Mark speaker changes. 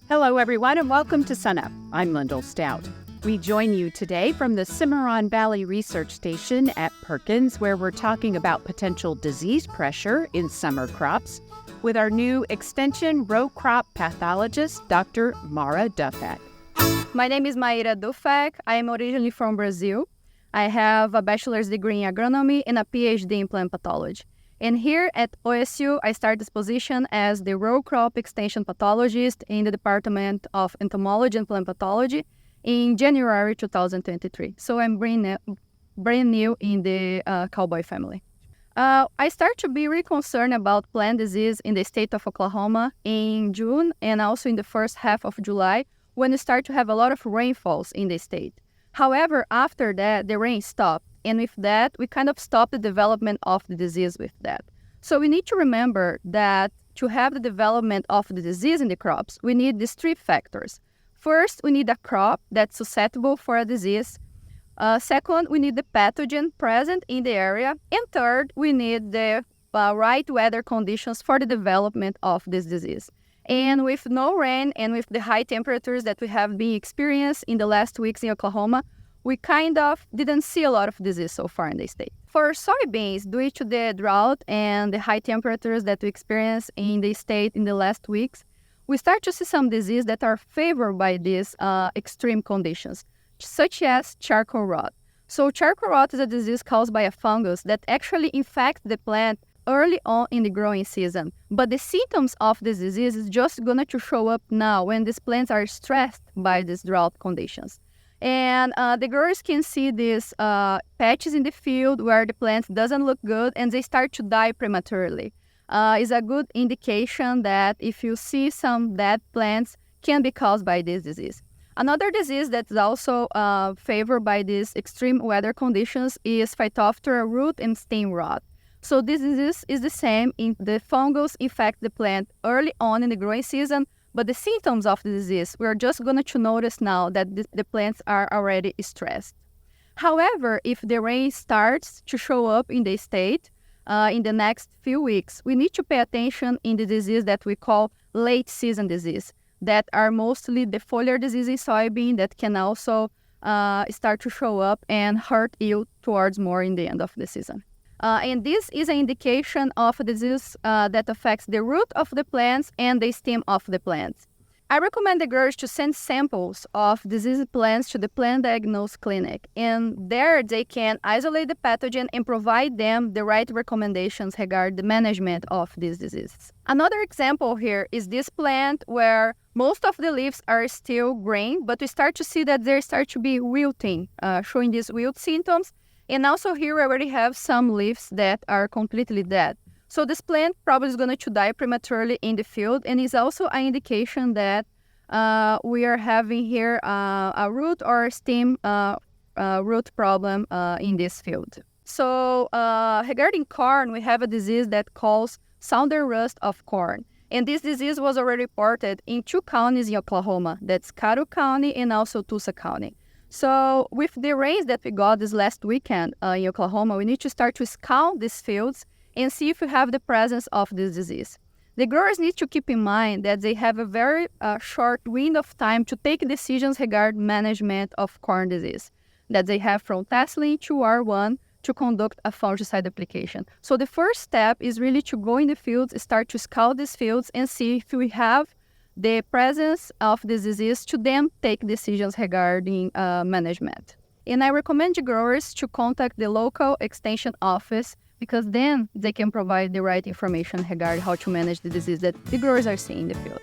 Speaker 1: Hello, everyone, and welcome to SunUp. I'm Lyndall Stout. We join you today from the Cimarron Valley Research Station at Perkins, where we're talking about potential disease pressure in summer crops with our new Extension row crop pathologist, Dr. Maira Duffeck.
Speaker 2: My name is Maira Duffeck. I am originally from Brazil. I have a bachelor's degree in agronomy and a PhD in plant pathology. And here at OSU, I started this position as the row crop extension pathologist in the Department of Entomology and Plant Pathology in January 2023. So I'm brand new in the cowboy family. I start to be really concerned about plant disease in the state of Oklahoma in June and also in the first half of July when we start to have a lot of rainfalls in the state. However, after that, the rain stopped. And with that, we kind of stop the development of the disease with that. So we need to remember that to have the development of the disease in the crops, we need these three factors. First, we need a crop that's susceptible for a disease. Second, we need the pathogen present in the area. And third, we need the right weather conditions for the development of this disease. And with no rain and with the high temperatures that we have been experienced in the last weeks in Oklahoma, we kind of didn't see a lot of disease so far in the state. For soybeans, due to the drought and the high temperatures that we experienced in the state in the last weeks, we start to see some disease that are favored by these extreme conditions, such as charcoal rot. So charcoal rot is a disease caused by a fungus that actually infects the plant early on in the growing season. But the symptoms of this disease is just going to show up now when these plants are stressed by these drought conditions. And the growers can see these patches in the field where the plant doesn't look good and they start to die prematurely. It's a good indication that if you see some dead plants, can be caused by this disease. Another disease that's also favored by these extreme weather conditions is Phytophthora root and stem rot. So this disease is the same. The fungus infect the plant early on in the growing season, but the symptoms of the disease, we're just going to notice now that the plants are already stressed. However, if the rain starts to show up in the state in the next few weeks, we need to pay attention in the disease that we call late season disease, that are mostly the foliar disease in soybean that can also start to show up and hurt yield towards more in the end of the season. And this is an indication of a disease that affects the root of the plants and the stem of the plants. I recommend the growers to send samples of diseased plants to the plant diagnosis clinic, and there they can isolate the pathogen and provide them the right recommendations regarding the management of these diseases. Another example here is this plant where most of the leaves are still green, but we start to see that they start to be wilting, showing these wilt symptoms. And also here we already have some leaves that are completely dead. So this plant probably is going to die prematurely in the field, and is also an indication that we are having here a root or stem root problem in this field. So regarding corn, we have a disease that calls southern rust of corn. And this disease was already reported in two counties in Oklahoma. That's Caddo County and also Tulsa County. So with the rains that we got this last weekend in Oklahoma, we need to start to scout these fields and see if we have the presence of this disease. The growers need to keep in mind that they have a very short window of time to take decisions regarding management of corn disease, that they have from tasseling to R1 to conduct a fungicide application. So the first step is really to go in the fields, start to scout these fields and see if we have the presence of the disease to then take decisions regarding management. And I recommend the growers to contact the local extension office because then they can provide the right information regarding how to manage the disease that the growers are seeing in the field.